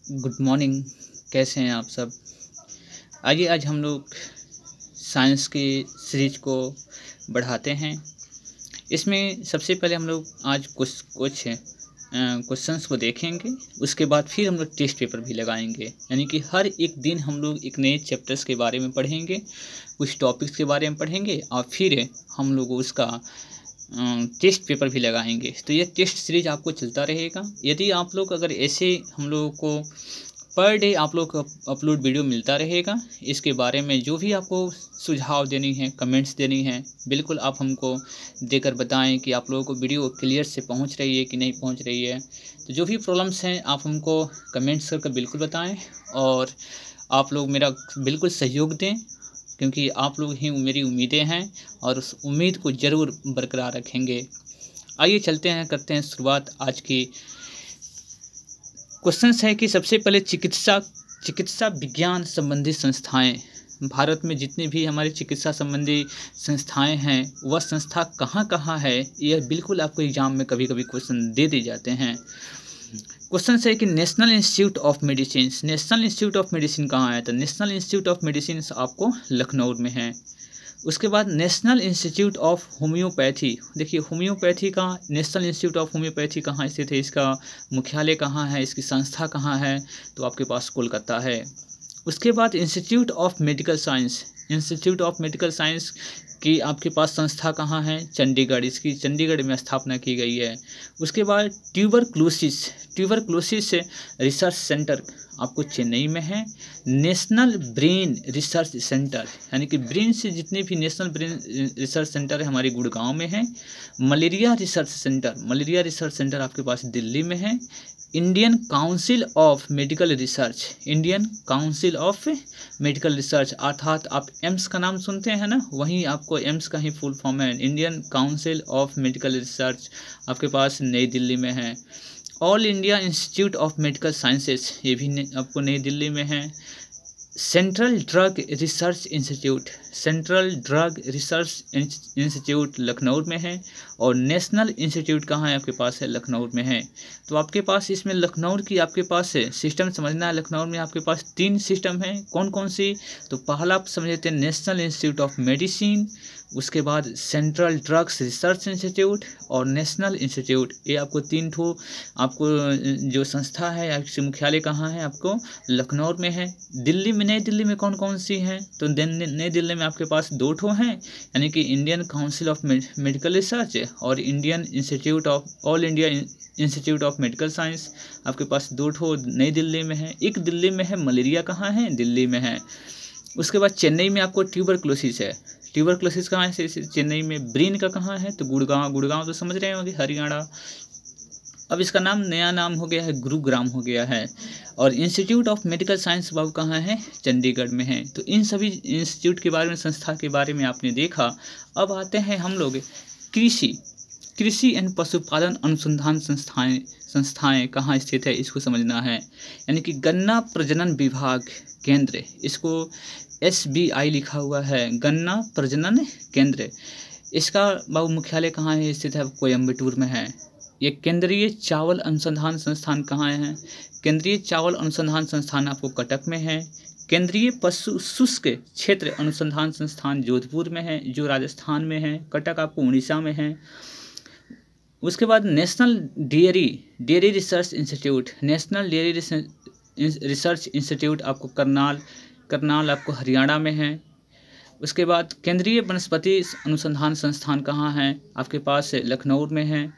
Good morning. कैसे हैं आप सब। आइए आज हम लोग साइंस की सीरीज को बढ़ाते हैं। इसमें सबसे पहले हम लोग आज कुछ क्वेश्चंस को देखेंगे। उसके बाद फिर हम लोग टेस्ट पेपर भी लगाएंगे, यानी कि हर एक दिन हम लोग एक नए चैप्टर्स के बारे में पढ़ेंगे, कुछ टॉपिक्स के बारे में पढ़ेंगे और फिर हम लोग उसका टेस्ट पेपर भी लगाएंगे। तो ये टेस्ट सीरीज आपको चलता रहेगा। यदि आप लोग अगर ऐसे हम लोगों को पर डे आप लोग को अपलोड वीडियो मिलता रहेगा, इसके बारे में जो भी आपको सुझाव देनी है, कमेंट्स देनी है, बिल्कुल आप हमको देकर बताएं कि आप लोगों को वीडियो क्लियर से पहुंच रही है कि नहीं पहुंच रही है। तो जो भी प्रॉब्लम्स हैं आप हमको कमेंट्स करके बिल्कुल बताएं और आप लोग मेरा बिल्कुल सहयोग दें, क्योंकि आप लोग ही मेरी उम्मीदें हैं और उस उम्मीद को ज़रूर बरकरार रखेंगे। आइए चलते हैं, करते हैं शुरुआत आज की। क्वेश्चन है कि सबसे पहले चिकित्सा विज्ञान संबंधी संस्थाएं, भारत में जितनी भी हमारी चिकित्सा संबंधी संस्थाएं हैं वह संस्था कहाँ कहाँ है, यह बिल्कुल आपको एग्जाम में कभी कभी क्वेश्चन दे जाते हैं। क्वेश्चन है कि नेशनल इंस्टीट्यूट ऑफ मेडिसिन कहाँ है, तो नेशनल इंस्टीट्यूट ऑफ मेडिसिन आपको लखनऊ में है। उसके बाद नेशनल इंस्टीट्यूट ऑफ होम्योपैथी, देखिए होम्योपैथी का नेशनल इंस्टीट्यूट ऑफ होम्योपैथी कहाँ स्थित है, इसका मुख्यालय कहाँ है, इसकी संस्था कहाँ है, तो आपके पास कोलकाता है। उसके बाद इंस्टीट्यूट ऑफ मेडिकल साइंस की आपके पास संस्था कहाँ है, चंडीगढ़, इसकी चंडीगढ़ में स्थापना की गई है। उसके बाद ट्यूबरक्लोसिस रिसर्च सेंटर आपको चेन्नई में है। नेशनल ब्रेन रिसर्च सेंटर, यानी कि ब्रेन से जितने भी नेशनल ब्रेन रिसर्च सेंटर है हमारे गुड़गांव में है। मलेरिया रिसर्च सेंटर आपके पास दिल्ली में है। Indian council of medical research अर्थात आप एम्स का नाम सुनते हैं ना, वहीं आपको एम्स का ही फुल फॉर्म है, Indian council of medical research, आपके पास नई दिल्ली में है। All India institute of medical sciences, ये भी आपको नई दिल्ली में है। Central drug research institute Lucknow में है। और नेशनल इंस्टीट्यूट कहाँ है, आपके पास है लखनऊ में है। तो आपके पास इसमें लखनऊ की आपके पास है सिस्टम समझना है। लखनऊ में आपके पास 3 सिस्टम है, कौन कौन सी, तो पहला आप समझ लेते हैं नेशनल इंस्टीट्यूट ऑफ मेडिसिन, उसके बाद सेंट्रल ड्रग्स रिसर्च इंस्टीट्यूट और नेशनल इंस्टीट्यूट। ये आपको 3 ठो आपको जो संस्था है, आपकी मुख्यालय कहाँ है, आपको लखनऊ में है। दिल्ली में, नई दिल्ली में कौन कौन सी हैं, तो नई दिल्ली में आपके पास 2 ठो हैं, यानी कि Indian council of medical research और Indian institute of all India institute of medical science, आपके पास 2 ठो नई दिल्ली में है। एक दिल्ली में है, मलेरिया कहाँ है, दिल्ली में है। उसके बाद चेन्नई में आपको ट्यूबरक्लोसिस है। ट्यूबरक्लोसिस कहाँ है, चेन्नई में। ब्रेन का कहाँ है, तो गुड़गांव तो समझ रहे होंगे, हरियाणा। अब इसका नया नाम हो गया है, गुरुग्राम हो गया है। और इंस्टीट्यूट ऑफ मेडिकल साइंस बाबू कहाँ है, चंडीगढ़ में है। तो इन सभी इंस्टीट्यूट के बारे में, संस्था के बारे में आपने देखा। अब आते हैं हम लोग कृषि एवं पशुपालन अनुसंधान संस्थाएं कहाँ स्थित है, इसको समझना है। यानी कि गन्ना प्रजनन विभाग केंद्र, इसको SBI लिखा हुआ है, गन्ना प्रजनन केंद्र। इसका बाबू मुख्यालय कहाँ है, स्थित है कोयम्बटूर में है। ये केंद्रीय चावल अनुसंधान संस्थान कहाँ है, केंद्रीय चावल अनुसंधान संस्थान आपको कटक में है। केंद्रीय पशु शुष्क क्षेत्र अनुसंधान संस्थान जोधपुर में है, जो राजस्थान में है। कटक आपको उड़ीसा में है। उसके बाद नेशनल डेयरी रिसर्च इंस्टीट्यूट आपको करनाल आपको हरियाणा में है। उसके बाद केंद्रीय वनस्पति अनुसंधान संस्थान कहाँ है, आपके पास लखनऊ में है।